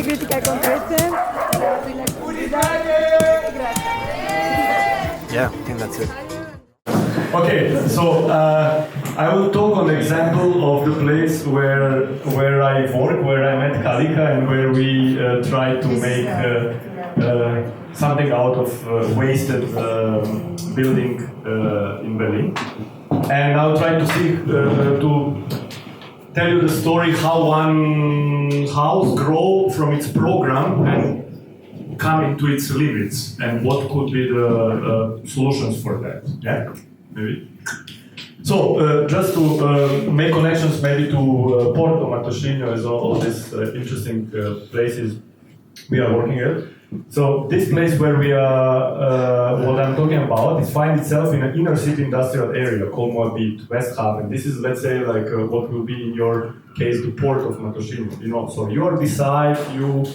crítica concreta. Yeah, I think that's it. Okay, so I will talk on the example of the place where I work, where I met Kalika, and where we try to make something out of wasted building in Berlin. And I'll try to see to tell you the story how one house grow from its program and come into its limits, and what could be the solutions for that. Yeah, maybe. So just to make connections, maybe to Porto, Matoshinho, as all these interesting places we are working at. So this place where we are, what I'm talking about, is find itself in an inner city industrial area called Moabit, Westhaven. This is, let's say, like what will be in your case the port of Matoshinho. You know, so you are beside, you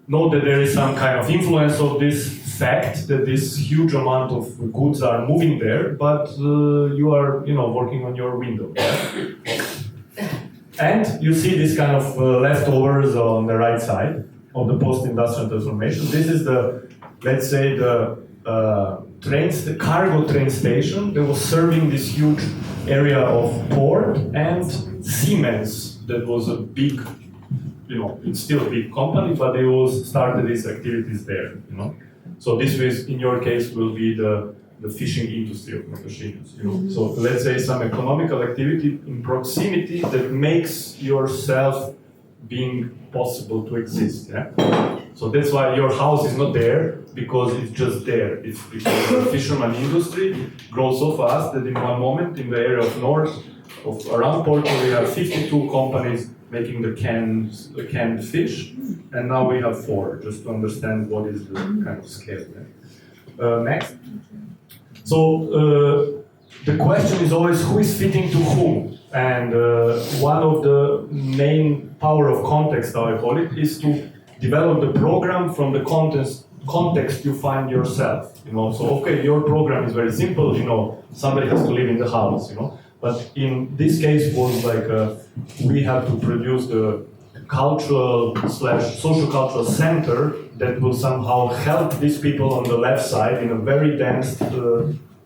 know that there is some kind of influence of this fact that this huge amount of goods are moving there, but you are, you know, working on your window. And you see this kind of leftovers on the right side of the post-industrial transformation. This is the, let's say, the cargo train station that was serving this huge area of port, and Siemens, that was a big, you know, it's still a big company, but they also started these activities there, you know. So this is, in your case, will be the fishing industry of Matoshinho, you know. So let's say some economical activity in proximity that makes yourself being possible to exist. Yeah? So that's why your house is not there because it's just there. It's because the fisherman industry grows so fast that in one moment in the area of north of around Porto we have 52 companies making the canned fish, and now we have 4, just to understand what is the kind of scale. Yeah? Next. So the question is always who is fitting to whom, and one of the main power of context, how I call it, is to develop the program from the context you find yourself. You know, so okay, your program is very simple. You know, somebody has to live in the house. You know, but in this case was like we have to produce the cultural / social cultural center that will somehow help these people on the left side in a very dense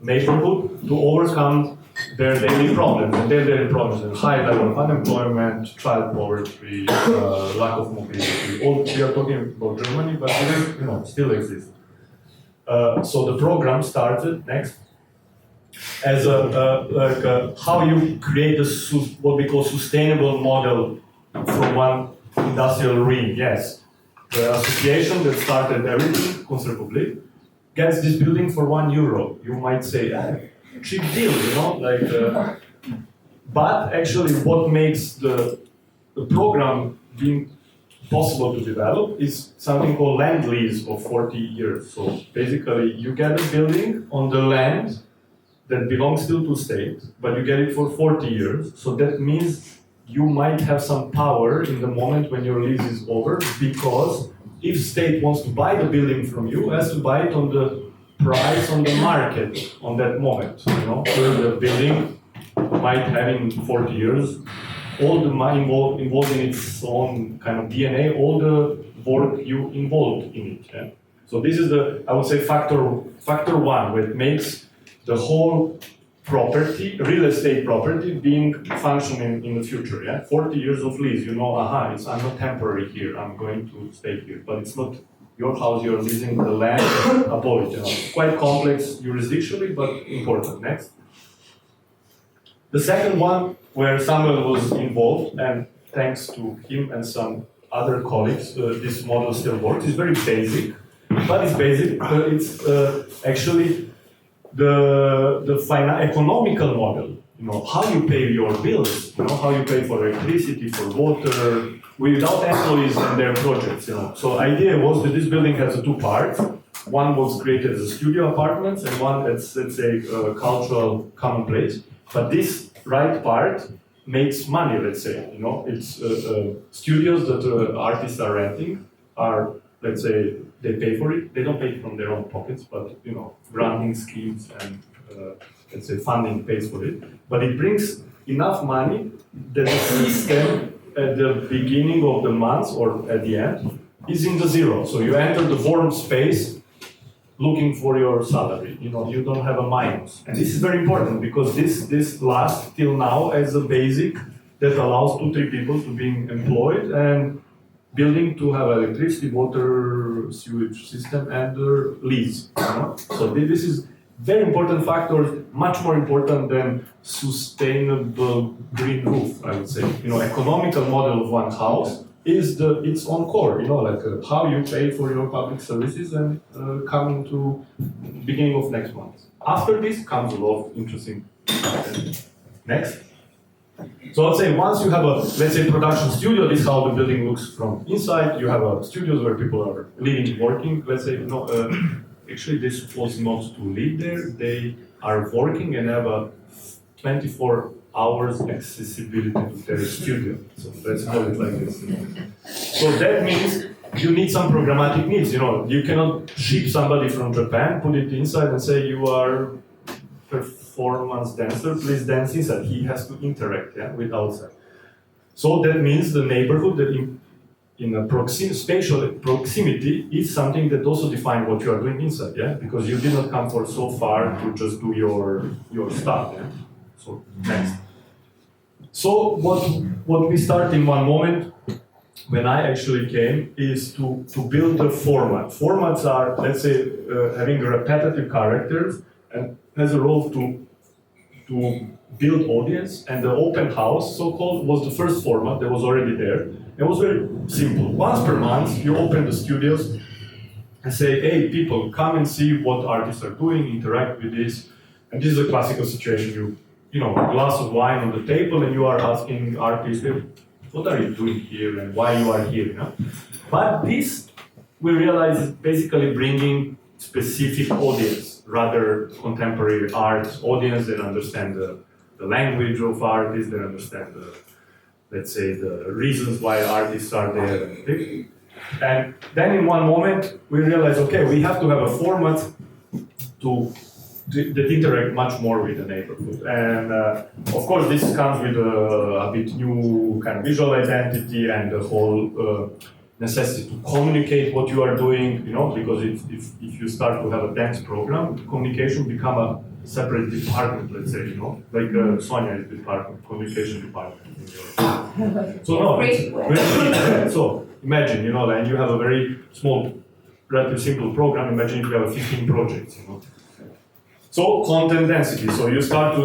neighborhood to overcome their daily problems. And their daily problems are high level of unemployment, child poverty, lack of mobility. All we are talking about Germany, but it, you know, still exists. So the program started next as how you create what we call sustainable model from one industrial ring. Yes, the association that started everything, Kunst Republik, gets this building for €1. You might say, cheap deal, you know, like. But actually, what makes the program being possible to develop is something called land lease of 40 years. So basically, you get a building on the land that belongs still to state, but you get it for 40 years. So that means you might have some power in the moment when your lease is over, because if state wants to buy the building from you, it has to buy it on the price on the market on that moment. You know, so the building might have in 40 years all the money involved in its own kind of DNA, all the work you involved in it. Yeah? So this is the, I would say, factor one, where it makes the whole property, real estate property, being functioning in the future. Yeah, 40 years of lease. You know, I'm not temporary here. I'm going to stay here, but it's not your house. You're leasing the land above it. You know, quite complex jurisdictionally, but important. Next. The second one, where Samuel was involved, and thanks to him and some other colleagues, this model still works. It's very basic, but it's basic. It's actually the economical model. You know, how you pay your bills. You know, how you pay for electricity, for water, without employees and their projects. You know, so idea was that this building has 2 parts. One was created as a studio apartments, and one as, let's say, cultural common place. But this right part makes money, let's say. You know, it's studios that artists are renting are, let's say, they pay for it. They don't pay it from their own pockets, but you know, granting schemes and let's say funding pays for it. But it brings enough money that the system at the beginning of the month or at the end is in the zero. So you enter the warm space looking for your salary. You know, you don't have a minus. And this is very important because this lasts till now as a basic that allows 2-3 people to be employed and building to have electricity, water, sewage system, and leads. You know? So this is very important factors, much more important than sustainable green roof, I would say. You know, economical model of one house is its own core. You know, like how you pay for your public services and coming to beginning of next month. After this comes a lot of interesting. Next. So I'd say once you have a, let's say, production studio, this is how the building looks from inside. You have studios where people are living, working. Let's say, actually they're supposed not to live there. They are working and have a 24 hours accessibility to their studio. So let's call it like this. So that means you need some programmatic needs. You know, you cannot ship somebody from Japan, put it inside, and say you are performance dancer, please dance inside. He has to interact with outside. So that means the neighborhood that in a spatial proximity is something that also defines what you are doing inside, because you did not come for so far to just do your stuff. So next. So what we start in one moment when I actually came is to build a format. Formats are, let's say, having repetitive characters and has a role to build audience, and the open house, so-called, was the first format that was already there. It was very simple. Once per month, you open the studios and say, hey, people, come and see what artists are doing, interact with this. And this is a classical situation. You know, a glass of wine on the table, and you are asking artists, what are you doing here and why you are here, But this, we realize, is basically bringing specific audience, rather contemporary art audience that understand the language of artists, that understand let's say, the reasons why artists are there. And then in one moment, we realize, okay, we have to have a format that interact much more with the neighborhood. And of course, this comes with a bit new kind of visual identity and the whole necessity to communicate what you are doing, because if you start to have a dance program, communication become a separate department, let's say, like Sonia is department, communication department. So no, it's so imagine, and you have a very small, relatively simple program. Imagine if you have 15 projects, So content density. So you start to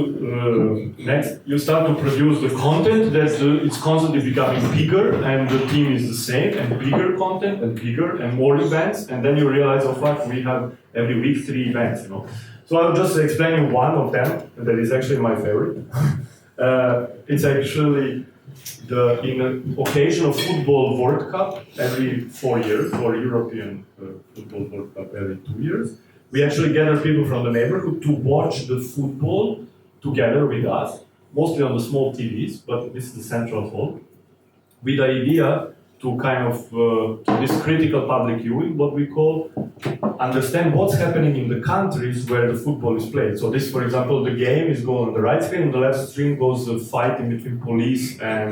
you start to produce the content that it's constantly becoming bigger, and the team is the same, and bigger content, and bigger, and more events, and then you realize, oh fuck, we have every week 3 events, So I'll just explain you one of them that is actually my favorite. It's actually in the occasion of Football World Cup every 4 years, or European Football World Cup every 2 years. We actually gather people from the neighborhood to watch the football together with us, mostly on the small TVs, but this is the central hall, with the idea to kind of, this critical public viewing, what we call, understand what's happening in the countries where the football is played. So this, for example, the game is going on the right screen, on the left screen goes a fight in between police and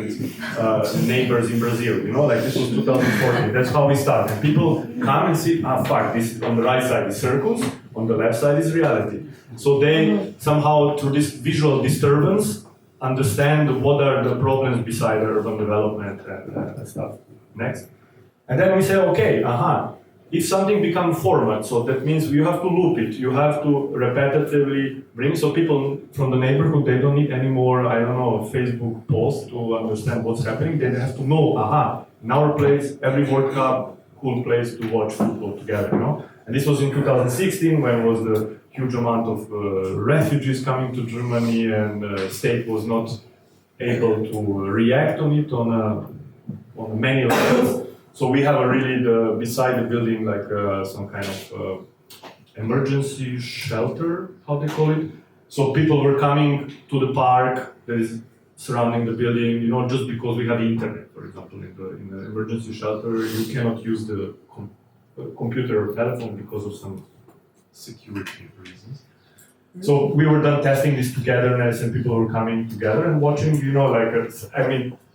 neighbors in Brazil, like this was 2014, that's how we start. And people come and see, fuck, this on the right side is circus, on the left side is reality. So they somehow, through this visual disturbance, understand what are the problems beside urban development and stuff. Next. And then we say, okay, if something becomes format, so that means you have to loop it, you have to repetitively bring, so people from the neighborhood, they don't need any more, Facebook posts to understand what's happening, they have to know, in our place, every World Cup, cool place to watch football together, And this was in 2016, when was the huge amount of refugees coming to Germany, and the state was not able to react on it on many levels. So we have beside the building, like some kind of emergency shelter, how they call it. So people were coming to the park that is surrounding the building, just because we have internet, for example, in the emergency shelter, you cannot use the computer or telephone because of some security reasons. So we were done testing this togetherness, and people were coming together and watching,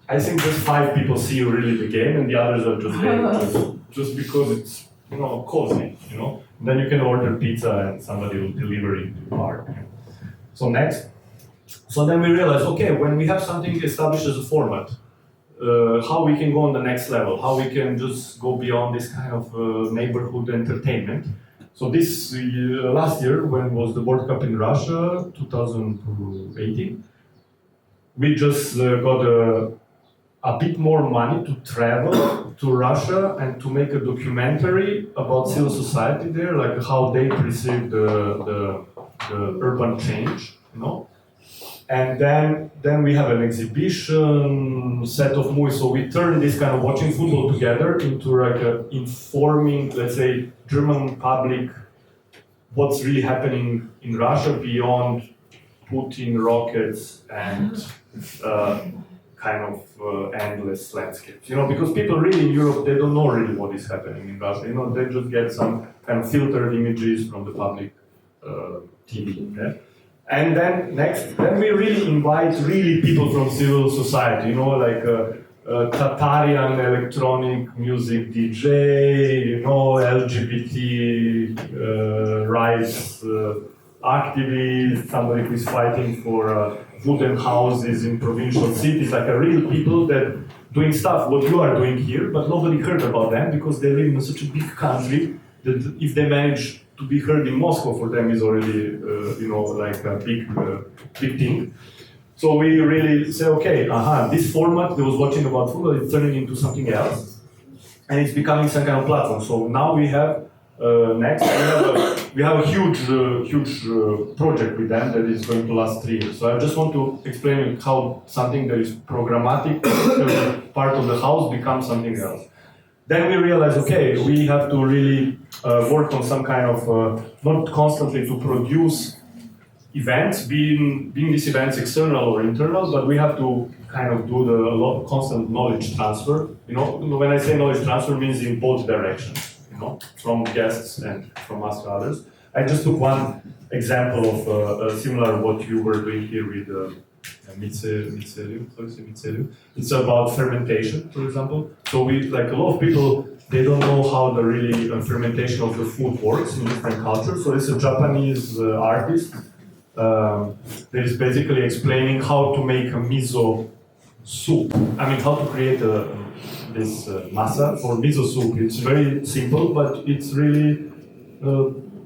I think just 5 people see really the game, and the others are just there, just just because it's cozy, Then you can order pizza and somebody will deliver it to the park. So next. So then we realize, okay, when we have something established as a format, how we can go on the next level, how we can just go beyond this kind of neighborhood entertainment. So this last year, when was the World Cup in Russia, 2018, we just got a bit more money to travel to Russia and to make a documentary about civil society there, like how they perceive the urban change, And then we have an exhibition, set of movies. So we turn this kind of watching football together into like informing, let's say, German public what's really happening in Russia beyond Putin rockets and kind of endless landscapes. Because people really in Europe, they don't know really what is happening in Russia. They just get some kind of filtered images from the public TV. Okay? And then then we really invite people from civil society, like Tatarian electronic music DJ, LGBT rights activists, somebody who is fighting for wooden houses in provincial cities, like real people that doing stuff what you are doing here, but nobody heard about them because they live in such a big country that if they manage to be heard in Moscow for them is already, like a big thing. So we really say, okay, this format that was watching about football is turning into something else, and it's becoming some kind of platform. So now we have next we have a huge project with them that is going to last 3 years. So I just want to explain how something that is programmatic part of the house becomes something else. Then we realize, okay, we have to really work on some kind of, not constantly to produce events, being these events external or internal, but we have to kind of do a lot of constant knowledge transfer. When I say knowledge transfer, means in both directions, from guests and from us to others. I just took one example of similar what you were doing here with Mitseliu. It's about fermentation, for example. So a lot of people, they don't know how the really fermentation of the food works in different cultures. So it's a Japanese artist that is basically explaining how to make a miso soup. How to create this masa for miso soup. It's very simple, but it's really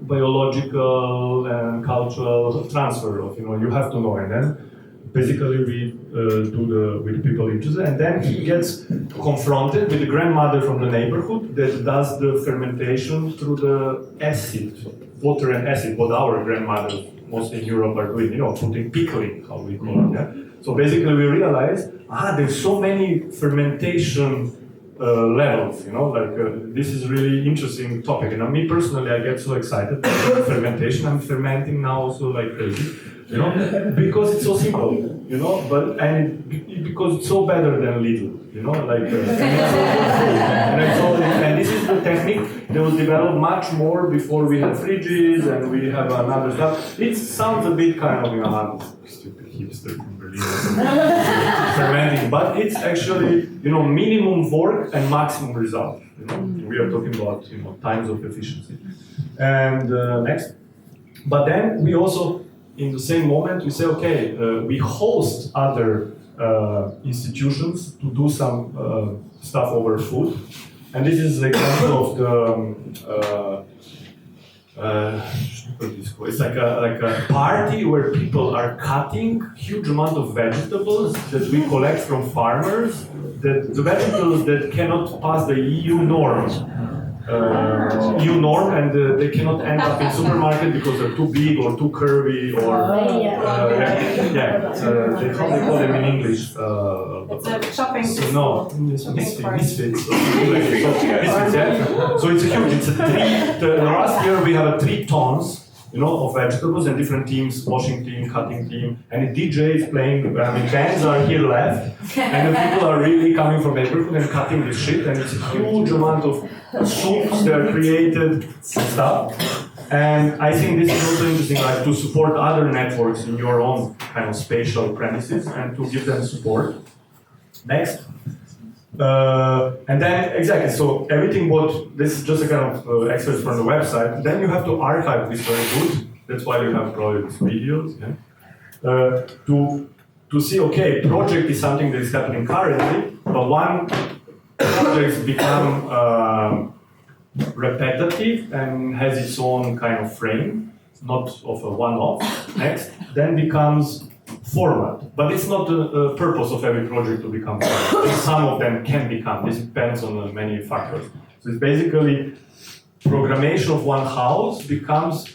biological and cultural transfer of, you have to know. And then basically we do with people interested, and then he gets confronted with the grandmother from the neighborhood that does the fermentation through the acid, water and acid, what our grandmothers mostly in Europe are doing, putting pickling, how we call it. Yeah? So basically we realize, there's so many fermentation levels, this is really interesting topic. And me personally, I get so excited about fermentation. I'm fermenting now also like crazy, because it's so simple, because it's so better than little, and this is the technique that was developed much more before we had fridges and we have another stuff. It sounds a bit kind of, stupid hipster from Berlin, fermenting, but it's actually, minimum work and maximum result. We are talking about, times of efficiency. And next, but then we also, in the same moment, we say, okay, we host other institutions to do some stuff over food. And this is the example of it's like a party where people are cutting huge amount of vegetables that we collect from farmers, the vegetables that cannot pass the EU norm. And they cannot end up in supermarket because they're too big or too curvy or they call them in English. It's a shopping. Misfits. So it's a huge. It's last year we had 3 tons. Of vegetables and different teams, washing team, cutting team, and the DJ is playing, bands are here left, and the people are really coming from neighborhood and cutting this shit, and it's a huge amount of soups that are created and stuff. And I think this is also interesting, to support other networks in your own kind of spatial premises and to give them support. Next. And then, exactly, so everything what, this is just a kind of excerpt from the website, then you have to archive this very good, that's why you have probably these videos, yeah? To see, okay, project is something that is happening currently, but one project become repetitive and has its own kind of frame, not of a one-off, next, then becomes format. But it's not the purpose of every project to become format. Some of them can become, this depends on many factors. So it's basically, programmation of one house becomes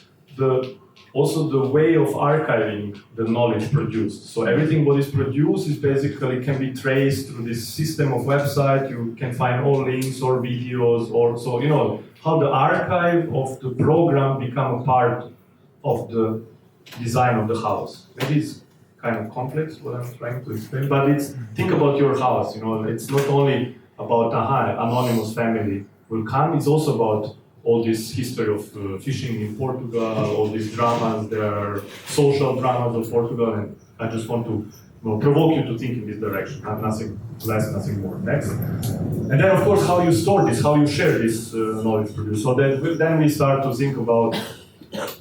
also the way of archiving the knowledge produced. So everything what is produced is basically can be traced through this system of website. You can find all links or videos, or so, you know, how the archive of the program become a part of the design of the house. Maybe it's kind of complex what I'm trying to explain, but it's, think about your house, you know, it's not only about, anonymous family will come, it's also about all this history of fishing in Portugal, all these dramas, there are social dramas of Portugal, and I just want to provoke you to think in this direction, nothing less, nothing more. Next. And then, of course, how you store this, how you share this knowledge produced. So then we start to think about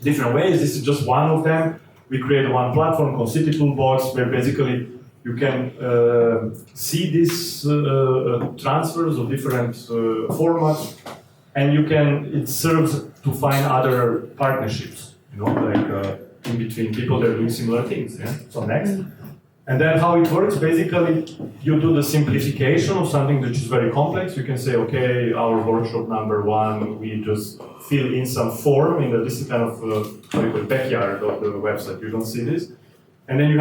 different ways. This is just one of them. We create one platform called City Toolbox, where basically you can see these transfers of different formats, and it serves to find other partnerships, you know, like in between people that are doing similar things. Yeah? So next. And then how it works, basically, you do the simplification of something which is very complex. You can say, okay, our workshop number 1, we just fill in some form in this kind of backyard of the website. You don't see this. And then you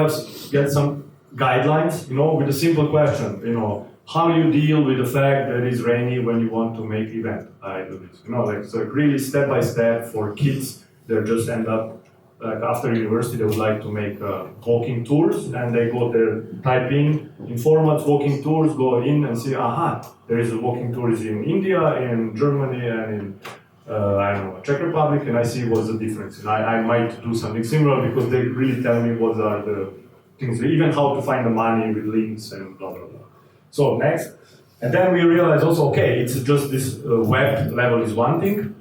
get some guidelines, you know, with a simple question, you know, how you deal with the fact that it's rainy when you want to make event. I do this, you know, like, so really step by step for kids that just end up, like after university, they would like to make walking tours, and they go there, type in formats, walking tours, go in and see, there is a walking tours in India, in Germany, and in, I don't know, Czech Republic, and I see what's the difference. And I might do something similar because they really tell me what are the things, even how to find the money with links and blah, blah, blah. So next, and then we realize also, okay, it's just this web level is one thing,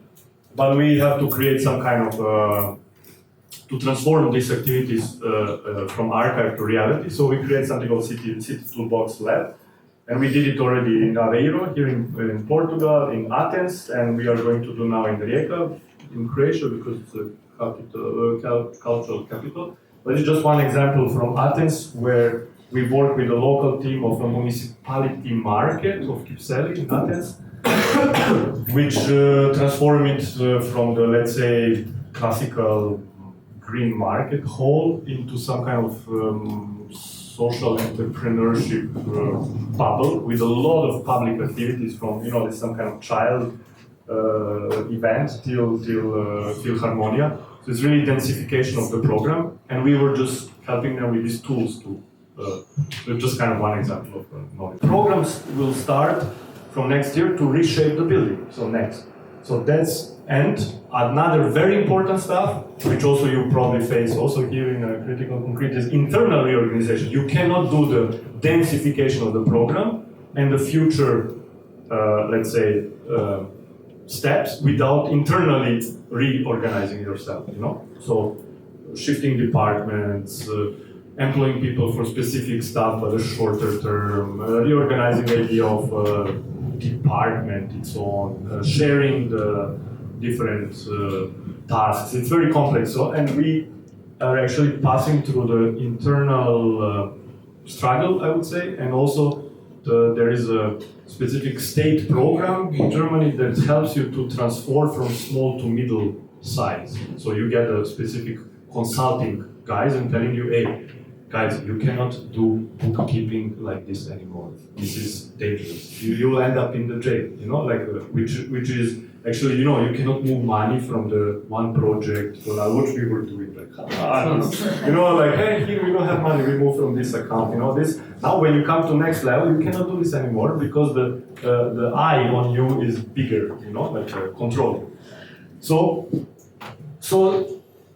but we have to create some kind of, to transform these activities from archive to reality. So we create something called City Toolbox Lab, and we did it already in Aveiro, here in Portugal, in Athens, and we are going to do now in Rijeka, in Croatia, because it's a cultural capital. But it's just one example from Athens, where we work with a local team of a municipality market of Kypseli in Athens, which transform it from the, let's say, classical green market hall into some kind of social entrepreneurship bubble with a lot of public activities, from, you know, there's some kind of child event till Philharmonia. So it's really densification of the program, and we were just helping them with these tools to just kind of one example of knowledge. Programs will start from next year to reshape the building. So next. So that's, and another very important stuff, which also you probably face also here in Critical Concrete, is internal reorganization. You cannot do the densification of the program and the future, let's say, steps without internally reorganizing yourself, you know? So shifting departments, employing people for specific stuff but a shorter term, reorganizing the idea of department, its own, sharing the different tasks. It's very complex. So, and we are actually passing through the internal struggle, I would say, and also there is a specific state program in Germany that helps you to transform from small to middle size. So you get a specific consulting guys and telling you, hey, guys, you cannot do bookkeeping like this anymore. This is dangerous. You will end up in the jail, you know, like which is actually, you know, you cannot move money from the one project to another, which we were doing, like, you know, like, hey, here we don't have money, we move from this account, you know, this. Now when you come to next level, you cannot do this anymore because the eye on you is bigger, you know, like controlling. So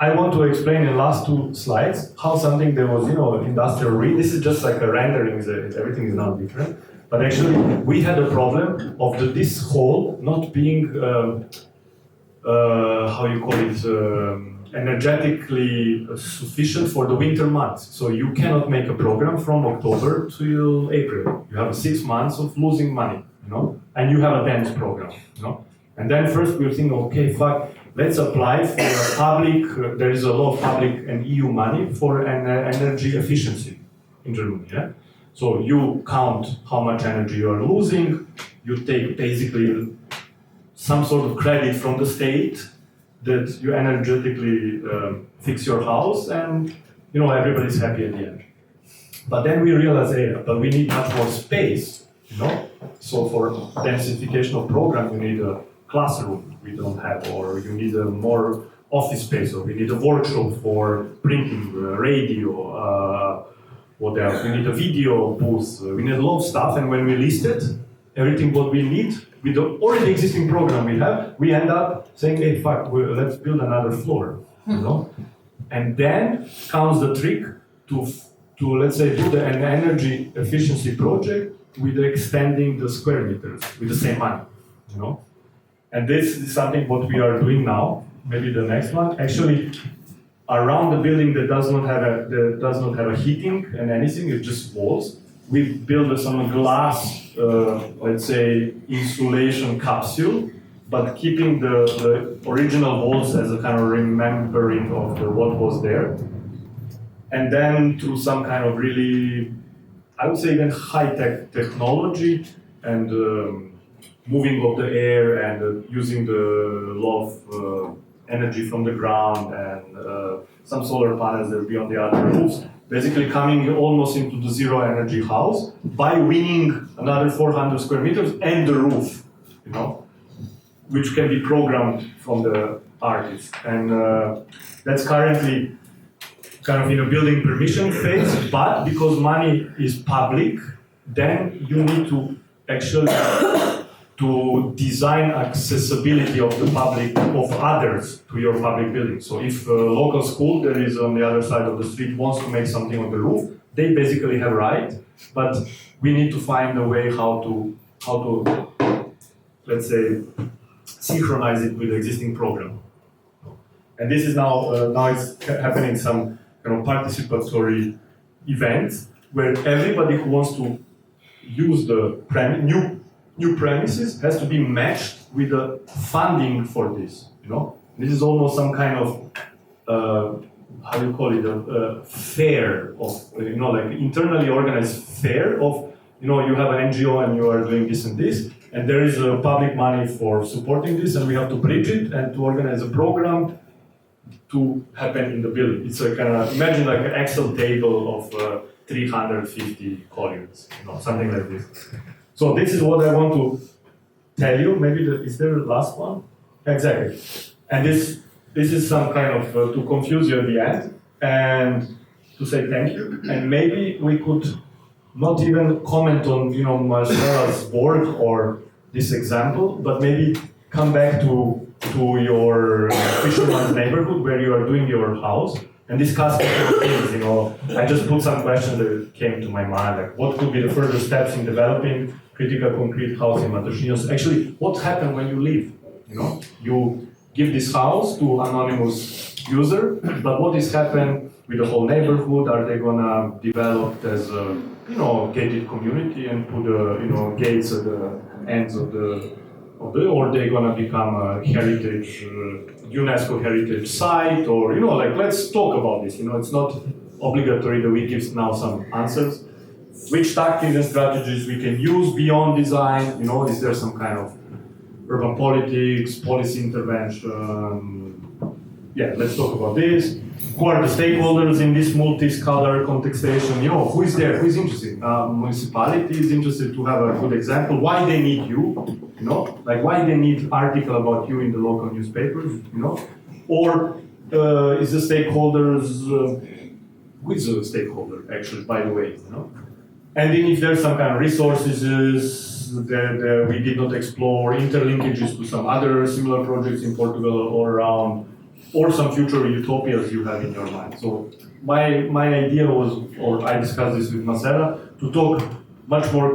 I want to explain in the last two slides how something that was, industrial this is just like a rendering, everything is now different. But actually, we had a problem of this hall not being, energetically sufficient for the winter months. So you cannot make a program from October till April. You have 6 months of losing money, and you have a dense program, And then first we were thinking, okay, let's apply for a public, there is a lot of public and EU money for an energy efficiency in Germany, yeah? So you count how much energy you are losing, you take basically some sort of credit from the state that you energetically fix your house, and everybody's happy at the end. But then we realized, but we need much more space, So for densification of program, you need a classroom we don't have, or you need a more office space, or we need a workshop for printing, radio, what else? We need a video booth, we need a lot of stuff, and when we listed everything what we need, with the already existing program we have, we end up saying, hey, let's build another floor, And then comes the trick to let's say, do an energy efficiency project with extending the square meters with the same money, And this is something what we are doing now. Maybe the next one. Actually, around the building that does not have a heating and anything, it's just walls. We build some glass, let's say, insulation capsule, but keeping the original walls as a kind of remembering of what was there. And then through some kind of really, I would say even high-tech technology and moving of the air and using the law of energy from the ground and some solar panels that will be on the other roofs, basically coming almost into the zero energy house by winning another 400 square meters and the roof, which can be programmed from the artist. And that's currently kind of in a building permission phase, but because money is public, then you need to actually to design accessibility of the public, of others to your public building. So if a local school that is on the other side of the street wants to make something on the roof, they basically have right, but we need to find a way how to let's say, synchronize it with the existing program. And this is now it's happening some kind of participatory events where everybody who wants to use the new premises has to be matched with the funding for this. This is almost some kind of how do you call it, a fair of like internally organized fair of you have an NGO and you are doing this and this, and there is public money for supporting this, and we have to bridge it and to organize a program to happen in the building. It's a kind of, imagine like an Excel table of 350 columns, something like this. So this is what I want to tell you. Maybe is there a last one? Exactly. And this is some kind of to confuse you at the end and to say thank you. And maybe we could not even comment on Marcela's work or this example, but maybe come back to your fisherman's neighborhood where you are doing your house and discuss different things. I just put some questions that came to my mind, like what could be the further steps in developing critical concrete house in Matosinhos? Actually, what happened when you leave? You give this house to anonymous user, but what is happening with the whole neighborhood? Are they gonna develop as a gated community and put gates at the ends of the or they're gonna become a heritage UNESCO heritage site, or let's talk about this. It's not obligatory that we give now some answers. Which tactics and strategies we can use beyond design? Is there some kind of urban politics, policy intervention? Yeah, let's talk about this. Who are the stakeholders in this multi-scholar contextation? Who is there? Who is interested? Municipality is interested to have a good example. Why they need you? Like why they need article about you in the local newspapers? Or is the stakeholders? Who is the stakeholder actually? By the way, And then if there's some kind of resources that we did not explore, interlinkages to some other similar projects in Portugal or around, or some future utopias you have in your mind. So my idea was, or I discussed this with Masera, to talk much more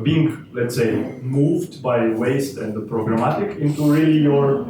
being, let's say, moved by waste and the programmatic into really your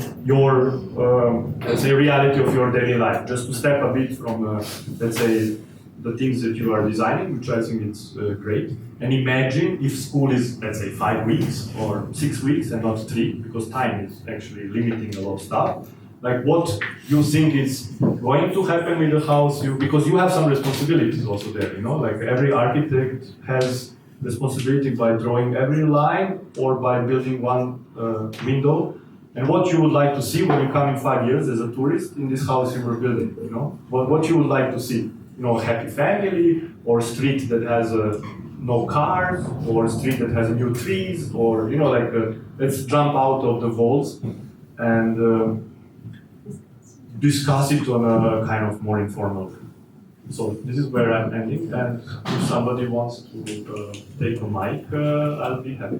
let's say, reality of your daily life. Just to step a bit from, let's say, the things that you are designing, which I think it's great. And imagine if school is, let's say, 5 weeks or 6 weeks and not 3, because time is actually limiting a lot of stuff. Like what you think is going to happen with the house, because you have some responsibilities also there, you know, like every architect has responsibility by drawing every line or by building one window. And what you would like to see when you come in 5 years as a tourist in this house you were building, you know, what you would like to see, you know, happy family, or street that has no cars, or street that has new trees, or, you know, like let's jump out of the walls and discuss it on a kind of more informal. So this is where I'm ending, and if somebody wants to take a mic, I'll be happy.